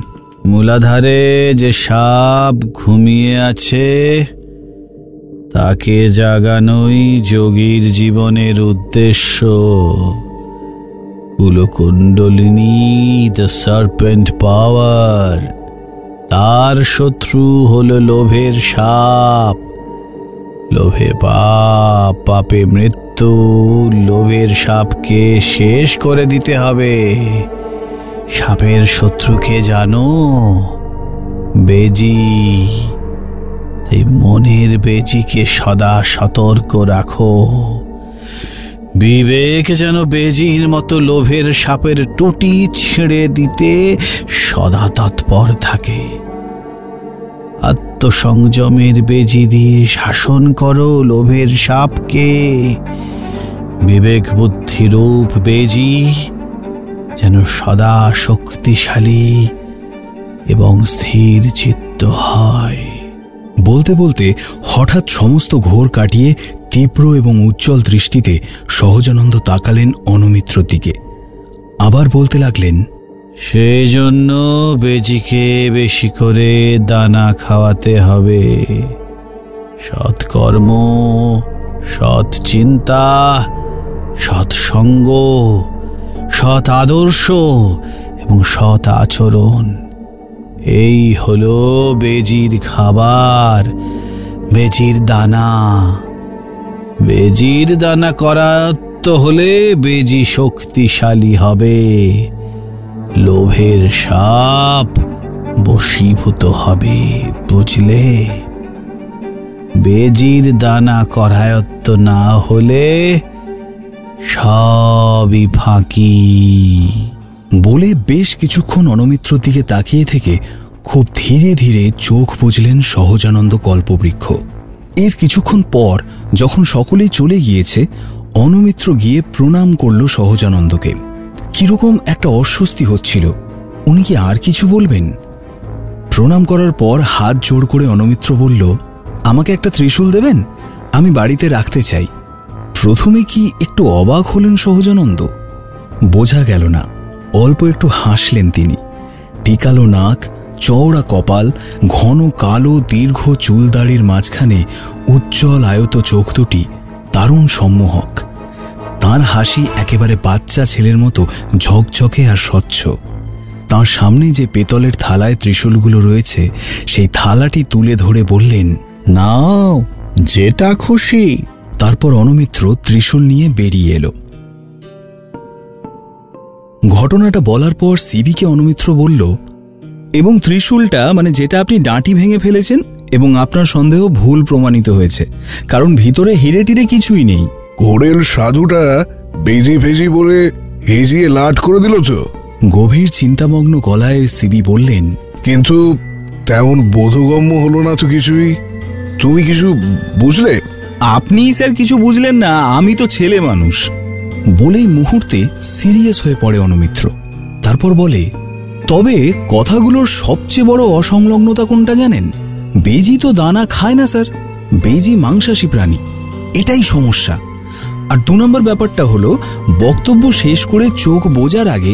মূলাধারে যে সাপ ঘুমিয়ে আছে তাকে জাগানোই যোগীর জীবনের উদ্দেশ্য। কুলকুণ্ডলিনী, দ্য সার্পেন্ট পাওয়ার। তার শত্রু হলো লোভের সাপ। লোভে পাপ, পাপে মৃত্যু। লোভের সাপকে শেষ করে দিতে হবে। সাপের শত্রুকে জানো? বেজি। তাই মনের বেজিকে সদা সতর্ক রাখো। বিবেক যেন বেজির মতো লোভের সাপের টুটি ছেড়ে দিতে সদা তৎপর থাকে। আত্মসংযমের বেজি দিয়ে শাসন করো লোভের সাপকে। বিবেক বুদ্ধিরূপ বেজি যেন সদা শক্তিশালী এবং স্থির চিত্ত হয়। বলতে বলতে হঠাৎ সমস্ত ঘোর কাটিয়ে তীব্র এবং উজ্জ্বল দৃষ্টিতে সহজানন্দ তাকালেন অনুমিত্রর দিকে। আবার বলতে লাগলেন, সেই জন্য বেজিকে বেশি করে দানা খাওয়াতে হবে। সৎকর্ম, সৎ চিন্তা, সৎসঙ্গ, সৎ আদর্শ এবং সৎ আচরণ, এই হলো বেজির খাবার, বেজির দানা। বেজির দানা করায়ত্ত হলে বেজি শক্তিশালী হবে, লোভের সাপ বশীভূত হবে, বুঝলে? বেজির দানা করায়ত্ত না হলে সবই ফাঁকি। বলে বেশ কিছুক্ষণ অনুমিত্রর দিকে তাকিয়ে থেকে খুব ধীরে ধীরে চোখ বুজলেন সহজানন্দ কল্পবৃক্ষ। এর কিছুক্ষণ পর যখন সকলেই চলে গিয়েছে, অনুমিত্র গিয়ে প্রণাম করল সহজানন্দকে। কিরকম একটা অস্বস্তি হচ্ছিল, উনি কি আর কিছু বলবেন? প্রণাম করার পর হাত জোড় করে অনুমিত্র বলল, আমাকে একটা ত্রিশূল দেবেন, আমি বাড়িতে রাখতে চাই। প্রথমে কি একটু অবাক হলেন সহজানন্দ, বোঝা গেল না। অল্প একটু হাসলেন তিনি। টিকালো নাক, চওড়া কপাল, ঘন কালো দীর্ঘ চুলদাড়ির মাঝখানে উজ্জ্বল আয়ত চোখ দুটি দারুণ সম্মোহক। তাঁর হাসি একেবারে বাচ্চা ছেলের মতো ঝকঝকে আর স্বচ্ছ। তাঁর সামনে যে পেতলের থালায় ত্রিশূলগুলো রয়েছে, সেই থালাটি তুলে ধরে বললেন, নাও, যেটা খুশি। তারপর অনুমিত্র ত্রিশূল নিয়ে বেরিয়ে এলো। ঘটনাটা বলার পর সিবিকে অনুমিত্র বলল, এবং ত্রিশূলটা মানে যেটা আপনি ডাঁটি ভেঙে ফেলেছেন, এবং আপনার সন্দেহ ভুল প্রমাণিত হয়েছে, কারণ ভিতরে হিরে টিরে কিছুই নেই। ঘোরেল সাধুটা বেজি ফেজি বলে হেজিয়ে লাট করে দিল তো? গভীর চিন্তামগ্ন গলায় সিবি বললেন, কিন্তু তেমন বোধগম্য হলো না তো কিছুই। তুমি কিছু বুঝলে? আপনি স্যার কিছু বুঝলেন না, আমি তো ছেলে মানুষ। বলেই মুহূর্তে সিরিয়াস হয়ে পড়ে অনুমিত্র। তারপর বলে, তবে কথাগুলোর সবচেয়ে বড় অসংলগ্নতা কোনটা জানেন? বেজি তো দানা খায় না স্যার, বেজি মাংসাশী প্রাণী, এটাই সমস্যা। আর 2 নম্বর ব্যাপারটা হলো, বক্তব্য শেষ করে চোখ বোঝার আগে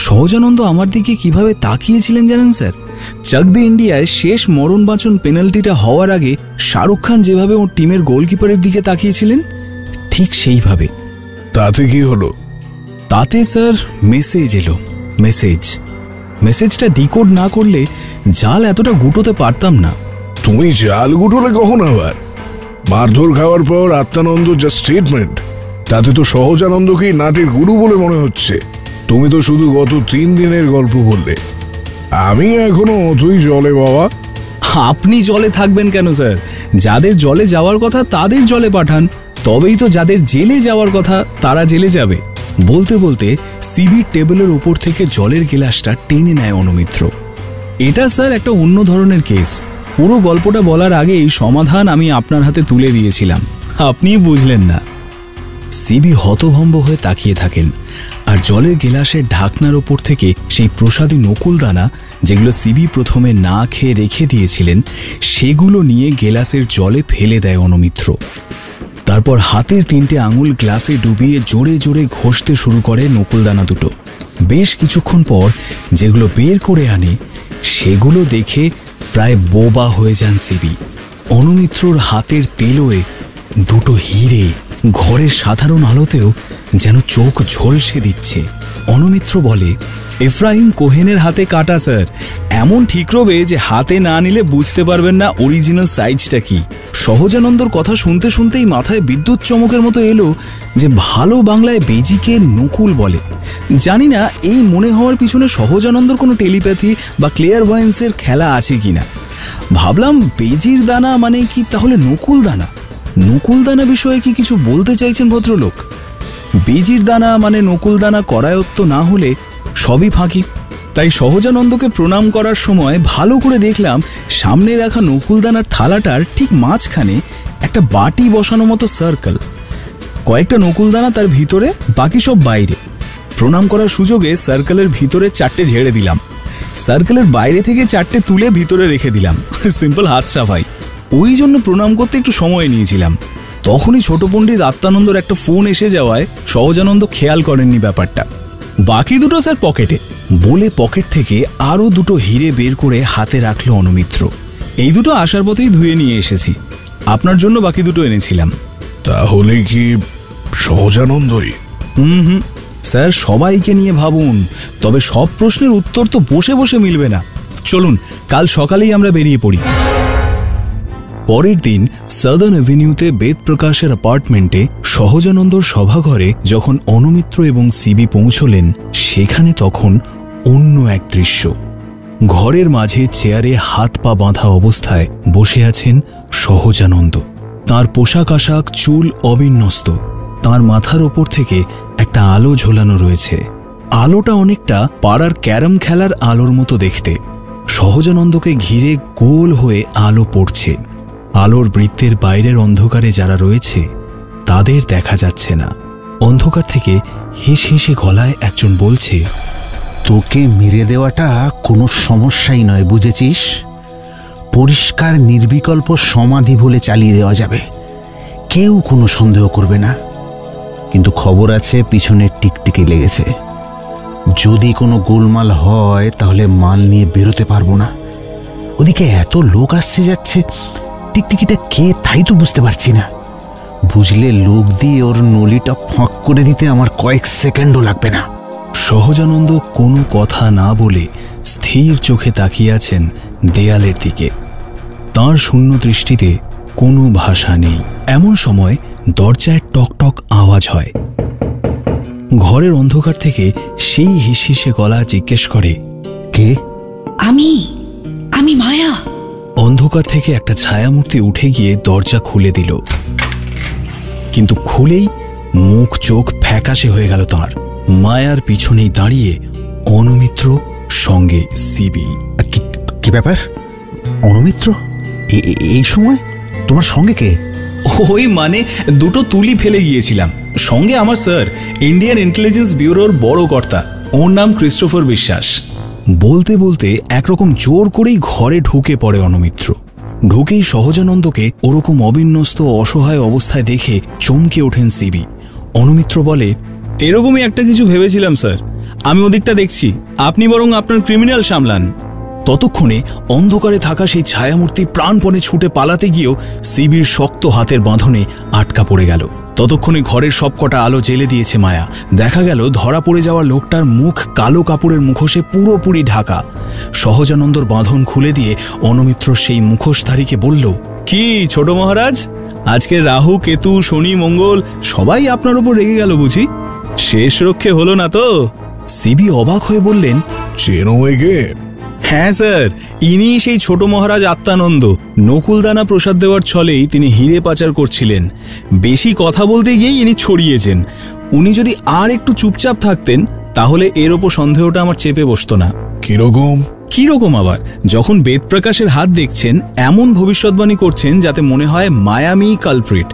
সহজানন্দ আমার দিকে কিভাবে তাকিয়েছিলেন জানেন স্যার? চাক দি ইন্ডিয়ায় শেষ মরণ বাঁচন পেনাল্টিটা হওয়ার আগে শাহরুখ খান যেভাবে ওর টিমের গোলকিপারের দিকে তাকিয়েছিলেন, ঠিক সেইভাবে। তাতে কি হলো? তাতে স্যার মেসেজ এলো। মেসেজটা ডিকোড না করলে জাল এতটা গুটোতে পারতাম না। তুমি জাল গুটোলে কখন আবার? মারধর খাওয়ার পর আত্মানন্দ যা স্টেটমেন্ট, তাতে তো সহজানন্দকেই নাটের গুরু বলে মনে হচ্ছে। তুমি তো শুধু গত 3 দিনের গল্প বললে, আমি এখনো অতই জলে বাবা। আপনি জলে থাকবেন কেন স্যার? যাদের জলে যাওয়ার কথা তাদের জলে পাঠান, তবেই তো যাদের জেলে যাওয়ার কথা তারা জেলে যাবে। বলতে বলতে সিবির টেবিলের উপর থেকে জলের গ্লাসটা টেনে নেয় অনুমিত্র। এটা স্যার একটা অন্য ধরনের কেস। পুরো গল্পটা বলার আগেই সমাধান আমি আপনার হাতে তুলে দিয়েছিলাম, আপনি বুঝলেন না। সিবি হতভম্ব হয়ে তাকিয়ে থাকেন, আর জলের গেলাসের ঢাকনার ওপর থেকে সেই প্রসাদী নকুলদানা, যেগুলো সিবি প্রথমে না খেয়ে রেখে দিয়েছিলেন, সেগুলো নিয়ে গেলাসের জলে ফেলে দেয় অনুমিত্র। তারপর হাতের 3টে আঙুল গ্লাসে ডুবিয়ে জোরে জোরে ঘষতে শুরু করে নকুলদানা দুটো। বেশ কিছুক্ষণ পর যেগুলো বের করে আনে, সেগুলো দেখে প্রায় বোবা হয়ে যান সিবি। অনুমিত্রর হাতের তেলোয় 2টো হিরে ঘরের সাধারণ আলোতেও যেন চোখ ঝলসে দিচ্ছে। অনুমিত্র বলে, এফরাইম কোহেনের হাতে কাটা স্যার, এমন ঠিক রবে যে হাতে না নিলে বুঝতে পারবেন না অরিজিনাল সাইজটা কি। সহজানন্দর কথা শুনতে শুনতেই মাথায় বিদ্যুৎ চমকের মতো এলো যে ভালো বাংলায় বেজিকে নকুল বলে। জানি না এই মনে হওয়ার পিছনে সহজানন্দর কোনো টেলিপ্যাথি বা ক্লিয়ারভয়েন্সের খেলা আছে কিনা। ভাবলাম বেজির দানা মানে কি তাহলে নকুল দানা? নকুল দানা বিষয়ে কি কিছু বলতে চাইছেন ভদ্রলোক? বেজির দানা মানে নকুল দানা করায়ত্ত না হলে সবই ফাঁকি। তাই সহজানন্দকে প্রণাম করার সময় ভালো করে দেখলাম সামনে রাখা নকুলদানার থালাটার ঠিক মাঝখানে একটা বাটি বসানো মতো সার্কেল। কয়েকটা নকুলদানা তার ভিতরে, বাকি সব বাইরে। প্রণাম করার সুযোগে সার্কেলের ভিতরে 4টে ঝেড়ে দিলাম, সার্কেলের বাইরে থেকে 4টে তুলে ভিতরে রেখে দিলাম। সিম্পল হাত সাফাই। ওই জন্য প্রণাম করতে একটু সময় নিয়েছিলাম। তখনই ছোট পণ্ডিত আত্মানন্দর একটা ফোন এসে যাওয়ায় সহজানন্দ খেয়াল করেননি ব্যাপারটা। বাকি দুটো স্যার পকেটে বলে পকেট থেকে আরও 2টো হিরে বের করে হাতে রাখলো অনুমিত্র। এই দুটো আসার পথেই ধুয়ে নিয়ে এসেছি, আপনার জন্য বাকি দুটো এনেছিলাম। তাহলে কি সহজানন্দই? স্যার, সবাইকে নিয়ে ভাবুন, তবে সব প্রশ্নের উত্তর তো বসে বসে মিলবে না। চলুন কাল সকালেই আমরা বেরিয়ে পড়ি। পরের দিন সাদার্ন অ্যাভিনিউতে বেদপ্রকাশের অ্যাপার্টমেন্টে সহজানন্দর সভাঘরে যখন অনুমিত্র এবং সিবি পৌঁছলেন, সেখানে তখন অন্য এক দৃশ্য। ঘরের মাঝে চেয়ারে হাত পা বাঁধা অবস্থায় বসে আছেন সহজানন্দ। তার পোশাক আশাক, চুল অবিন্যস্ত। তার মাথার ওপর থেকে একটা আলো ঝোলানো রয়েছে। আলোটা অনেকটা পাড়ার ক্যারাম খেলার আলোর মতো দেখতে। সহজানন্দকে ঘিরে গোল হয়ে আলো পড়ছে। আলোর বৃত্তের বাইরের অন্ধকারে যারা রয়েছে তাদের দেখা যাচ্ছে না। অন্ধকার থেকে হেসে হেসে গলায় একজন বলছে, তোকে মেরে দেওয়াটা কোনো সমস্যাই নয়, বুঝেছিস? পরিষ্কার নির্বিকল্প সমাধি বলে চালিয়ে দেওয়া যাবে, কেউ কোনো সন্দেহ করবে না। কিন্তু খবর আছে পিছনের টিকটিকি লেগেছে। যদি কোনো গোলমাল হয় তাহলে মাল নিয়ে বেরোতে পারবো না। ওদিকে এত লোক আসছে যাচ্ছে, টিকটিকিটা কে তাই তো বুঝতে পারছি না। বুঝলে লোক দিয়ে ওর নলিটা ফাঁক করে দিতে আমার কয়েক সেকেন্ডও লাগবে না। সহজানন্দ কোনো কথা না বলে স্থির চোখে তাকিয়ে আছেন দেয়ালের দিকে। তাঁর শূন্য দৃষ্টিতে কোনো ভাষা নেই। এমন সময় দরজায় টকটক আওয়াজ হয়। ঘরের অন্ধকার থেকে সেই হিসহিসে গলা জিজ্ঞেস করে, কে? আমি মায়া। অন্ধকার থেকে একটা ছায়ামূর্তি উঠে গিয়ে দরজা খুলে দিল, কিন্তু খুলেই মুখ চোখ ফ্যাকাশে হয়ে গেল তাঁর। মায়ার পিছনেই দাঁড়িয়ে অনুমিত্র, সঙ্গে সিবি। কি ব্যাপার অনুমিত্র, এই সময় তোমার সঙ্গে কে? ওই মানে 2টো তুলি ফেলে গিয়েছিলাম, সঙ্গে আমার স্যার, ইন্ডিয়ান ইন্টেলিজেন্স ব্যুরোর বড় কর্তা। ওর নাম ক্রিস্টোফার বিশ্বাস। বলতে বলতে একরকম জোর করেই ঘরে ঢুকে পড়ে অনুমিত্র। ঢুকেই সহজানন্দকে ওরকম অবিন্যস্ত অসহায় অবস্থায় দেখে চমকে ওঠেন সিবি। অনুমিত্র বলে, এরকমই একটা কিছু ভেবেছিলাম স্যার, আমি ওদিকটা দেখছি, আপনি বরং আপনার ক্রিমিনাল সামলান। ততক্ষণে অন্ধকারে থাকা সেই ছায়ামূর্তি প্রাণপণে ছুটে পালাতে গিয়েও সিবির শক্ত হাতের বাঁধনে আটকা পড়ে গেল। ততক্ষণে ঘরের সবকটা আলো জ্বেলে দিয়েছে মায়া। দেখা গেল ধরা পড়ে যাওয়া লোকটার মুখ কালো কাপড়ের মুখোশে পুরোপুরি ঢাকা। সহজানন্দর বাঁধন খুলে দিয়ে অনুমিত্র সেই মুখোশধারীকে বলল, কি ছোট মহারাজ, আজকে রাহু, কেতু, শনি, মঙ্গল সবাই আপনার উপর রেগে গেল বুঝি? শেষ রক্ষে হলো না তো? সিবি অবাক হয়ে বললেন, চেনো একে? হ্যাঁ স্যার, ইনি সেই ছোট মহারাজ আত্মানন্দ। নকুলদানা প্রসাদ দেওয়ার ছলেই তিনি হিরে পাচার করছিলেন। বেশি কথা বলতে গিয়েই ইনি ছড়িয়েছেন। উনি যদি আর একটু চুপচাপ থাকতেন তাহলে এর ওপর সন্দেহটা আমার চেপে বসতো না। কিরকম আবার? যখন বেদপ্রকাশের হাত দেখছেন, এমন ভবিষ্যৎবাণী করছেন যাতে মনে হয় মায়ামি কালপ্রিট।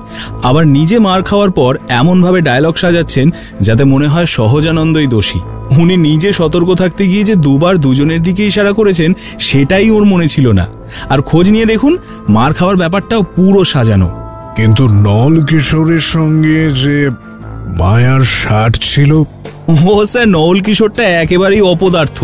আবার নিজে মার খাওয়ার পর এমনভাবে ডায়লগ সাজাচ্ছেন যাতে মনে হয় সহজানন্দই দোষী। উনি নিজে সতর্ক থাকতে গিয়ে যে 2বার দুজনের দিকে ইশারা করেছেন সেটাই ওর মনে ছিল না। আর খোঁজ নিয়ে দেখুন, মার খাওয়ার ব্যাপারটাও পুরো সাজানো। কিন্তু নল কিশোরের সঙ্গে যে মায়ার শাট ছিল? ও স্যার, নওল কিশোরটা একেবারেই অপদার্থ।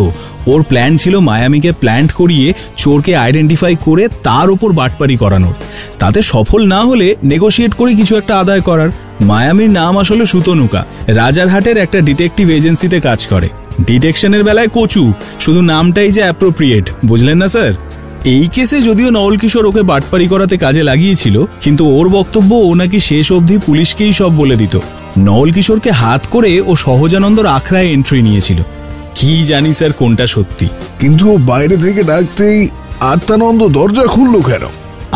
ওর প্ল্যান ছিল মায়ামিকে প্ল্যান্ট করিয়ে চোরকে আইডেন্টিফাই করে তার উপর বাটপারি করানোর। তাতে সফল না হলে নেগোশিয়েট করে কিছু একটা আদায় করার। মায়ামির নাম আসলে সুতনুকা, রাজারহাটের একটা ডিটেকটিভ এজেন্সিতে কাজ করে। ডিটেকশনের বেলায় কচু, শুধু নামটাই যে অ্যাপ্রোপ্রিয়েট, বুঝলেন না স্যার? এই কেসে যদিও নওল কিশোর ওকে বাটপারি করাতে কাজে লাগিয়েছিল, কিন্তু ওর বক্তব্য ও নাকি শেষ অবধি পুলিশকেই সব বলে দিত। নওল কিশোরকে হাত করে ও সহজানন্দর আখড়ায় এন্ট্রি নিয়েছিল। কি জানি স্যার কোনটা সত্যি। কিন্তু বাইরে থেকে ডাকতেই আত্মানন্দ দরজা খুলল কেন?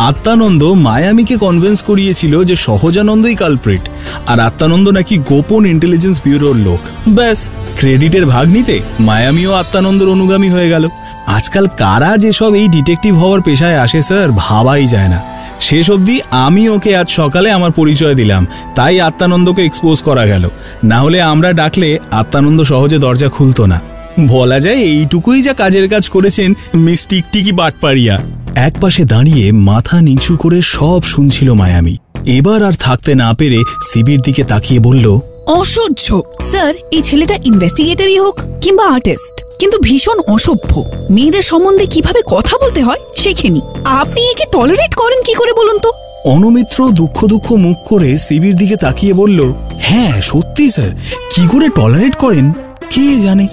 আত্মানন্দ মায়ামিকে কনভিন্স করিয়েছিল যে সহজানন্দই কালপ্রিট, আর আত্মানন্দ নাকি গোপন ইন্টেলিজেন্স ব্যুরোর লোক। ব্যাস, ক্রেডিটের ভাগ নিতে মায়ামিও আত্মানন্দর অনুগামী হয়ে গেল। আজকাল কারা যেসব এই ডিটেকটিভ হওয়ার পেশায় আসে স্যার, ভাবাই যায় না। শেষ অবধি আমি ওকে আজ সকালে আমার পরিচয় দিলাম, তাই আত্মানন্দকে এক্সপোজ করা গেল। না হলে আমরা ডাকলে আত্মানন্দ সহজে দরজা খুলতো না। বলা যায় এইটুকুই যা কাজের কাজ করেছেন মিস টিকটিকি বাটপাড়িয়া। এক পাশে দাঁড়িয়ে মাথা নিচু করে সব শুনছিল মায়ামি। এবার আর থাকতে না পেরে সিবির দিকে তাকিয়ে বলল, অসহ্য স্যার, এই ছেলেটা ইনভেস্টিগেটরই হোক কিংবা আর্টিস্ট, কিন্তু ভীষণ অসভ্য। মেয়েদের সম্বন্ধে কিভাবে কথা বলতে হয় শেখেনি। আপনি একে টলারেট করেন কি করে বলুন তো? অনুমিত্র দুঃখ দুঃখ মুখ করে সিবির দিকে তাকিয়ে বলল, হ্যাঁ সত্যি স্যার, কি করে টলারেট করেন কে জানে।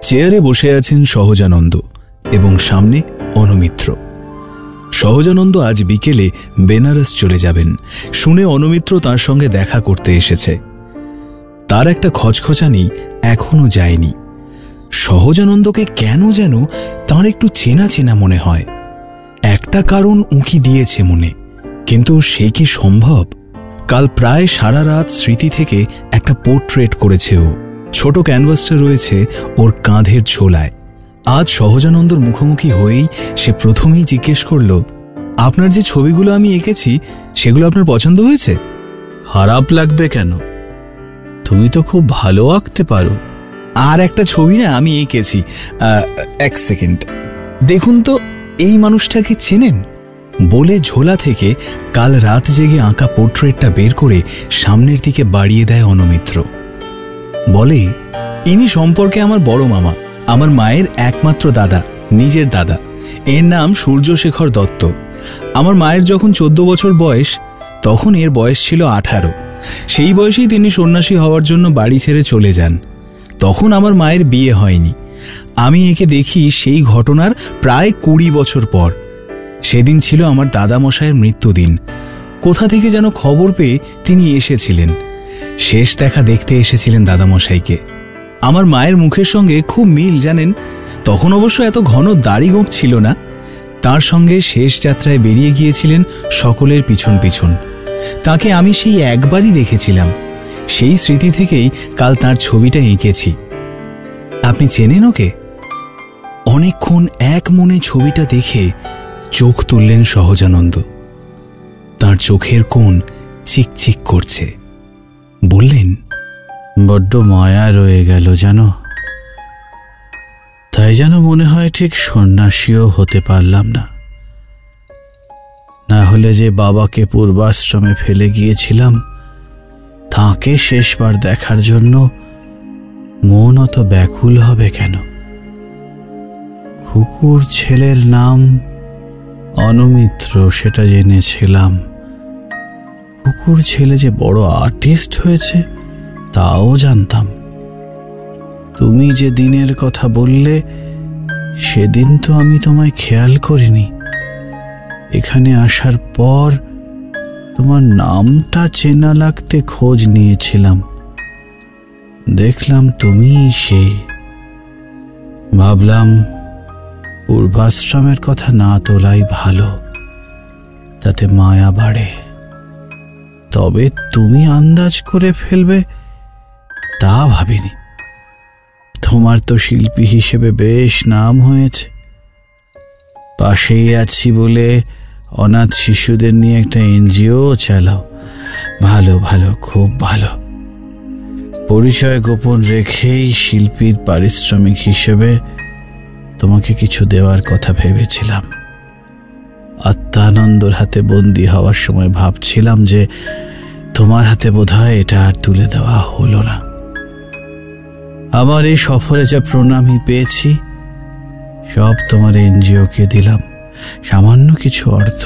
চেয়ারে বসে আছেন সহজানন্দ এবং সামনে অনুমিত্র। সহজানন্দ আজ বিকেলে বেনারস চলে যাবেন শুনে অনুমিত্র তার সঙ্গে দেখা করতে এসেছে। তার একটা খচখচানি এখনো যায়নি। সহজানন্দকে কেন যেন তার একটু চেনা চেনা মনে হয়। একটা কারণ উঁকি দিয়েছে মনে, কিন্তু সে কি সম্ভব? কাল প্রায় সারা রাত স্মৃতি থেকে একটা পোর্ট্রেট করেছে ও। ছোট ক্যানভাসটা রয়েছে ওর কাঁধের ঝোলায়। আজ সহজানন্দর মুখোমুখি হয়েই সে প্রথমেই জিজ্ঞেস করল, আপনার যে ছবিগুলো আমি এঁকেছি সেগুলো আপনার পছন্দ হয়েছে? খারাপ লাগবে কেন? তুমি তো খুব ভালো আঁকতে পারো। আর একটা ছবি না আমি এঁকেছি, এক সেকেন্ড দেখুন তো, এই মানুষটাকে চেনেন? বলে ঝোলা থেকে কাল রাত জেগে আঁকা পোর্ট্রেটটা বের করে সামনের দিকে বাড়িয়ে দেয় অনুমিত্র। বলে, ইনি সম্পর্কে আমার বড় মামা, আমার মায়ের একমাত্র দাদা, নিজের দাদা। এর নাম সূর্যশেখর দত্ত। আমার মায়ের যখন 14 বছর বয়স, তখন এর বয়স ছিল 18। সেই বয়সেই তিনি সন্ন্যাসী হওয়ার জন্য বাড়ি ছেড়ে চলে যান। তখন আমার মায়ের বিয়ে হয়নি। আমি একে দেখি সেই ঘটনার প্রায় 20 বছর পর। সেদিন ছিল আমার দাদামশাইয়ের মৃত্যুদিন। কোথা থেকে যেন খবর পেয়ে তিনি এসেছিলেন। শেষ দেখা দেখতে এসেছিলেন দাদামশাইকে। আমার মায়ের মুখের সঙ্গে খুব মিল জানেন। তখন অবশ্য এত ঘন দাড়ি গোঁফ ছিল না। তার সঙ্গে শেষ যাত্রায় বেরিয়ে গিয়েছিলেন সকলের পিছন পিছন। তাকে আমি সেই একবারই দেখেছিলাম। সেই স্মৃতি থেকেই কাল তার ছবিটা এঁকেছি। আপনি চেনেন ওকে? অনেকক্ষণ এক মনে ছবিটা দেখে চোখ তুললেন সহজানন্দ। তার চোখের কোণ চিকচিক করছে। বললেন, বড্ড মায়া রয়ে গেল জানো, তাই যেন মনে হয় ঠিক সন্ন্যাসীও হতে পারলাম না। না হলে যে বাবাকে পূর্বাশ্রমে ফেলে গিয়েছিলাম, তাঁকে শেষবার দেখার জন্য মন অত ব্যাকুল হবে কেন? কুকুর ছেলের নাম অনুমিত্র সেটা জেনেছিলাম। কুকুর ছেলে যে বড় আর্টিস্ট হয়েছে তাও জানতাম। তুমি যে দিনের কথা বললে সেদিন তো আমি তোমায় খেয়াল করিনি। এখানে আসার পর তোমার নামটা চেনা লাগতে খোঁজ নিয়েছিলাম। দেখলাম তুমি সে। ভাবলাম পূর্বাশ্রমের কথা না তোলাই ভালো, তাতে মায়া বাড়ে। তবে তুমি আন্দাজ করে ফেলবে তা ভাবিনি। তোমার তো শিল্পী হিসেবে বেশ নাম হয়েছে। পাশেই আছি বলে অনাথ শিশুদের নিয়ে একটা এনজিও চালাও। ভালো ভালো, খুব ভালো। পরিচয় গোপন রেখেই শিল্পীর পারিশ্রমিক হিসেবে তোমাকে কিছু দেওয়ার কথা ভেবেছিলাম। আত্মানন্দর হাতে বন্দী হওয়ার সময় ভাবছিলাম যে তোমার হাতে বোধহয় এটা আর তুলে দেওয়া হলো না। আমার এই সফরে যা প্রণামী পেয়েছি সব তোমার এনজিওকে দিলাম, সামান্য কিছু অর্থ।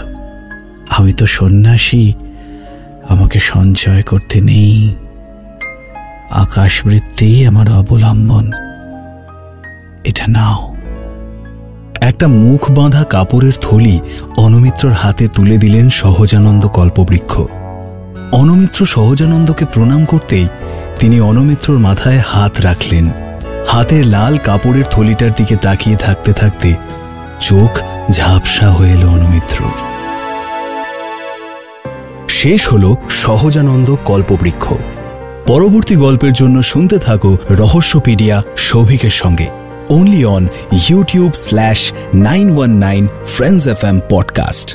আমি তো সন্ন্যাসী, আমাকে সঞ্চয় করতে নেই। আকাশবৃত্তি আমার অবলম্বন। এটা নাও। একটা মুখ বাঁধা কাপড়ের থলি অনুমিত্রর হাতে তুলে দিলেন সহজানন্দ কল্পবৃক্ষ। অনুমিত্র সহজানন্দকে প্রণাম করতেই তিনি অনুমিত্রর মাথায় হাত রাখলেন। হাতের লাল কাপড়ের থলিটার দিকে তাকিয়ে থাকতে থাকতে চোখ ঝাপসা হয়ে এলো অনুমিত্রর। শেষ হল সহজানন্দ কল্পবৃক্ষ। পরবর্তী গল্পের জন্য শুনতে থাকো রহস্যপিডিয়া সৌভিকের সঙ্গে, only on YouTube/919 Friends FM podcast।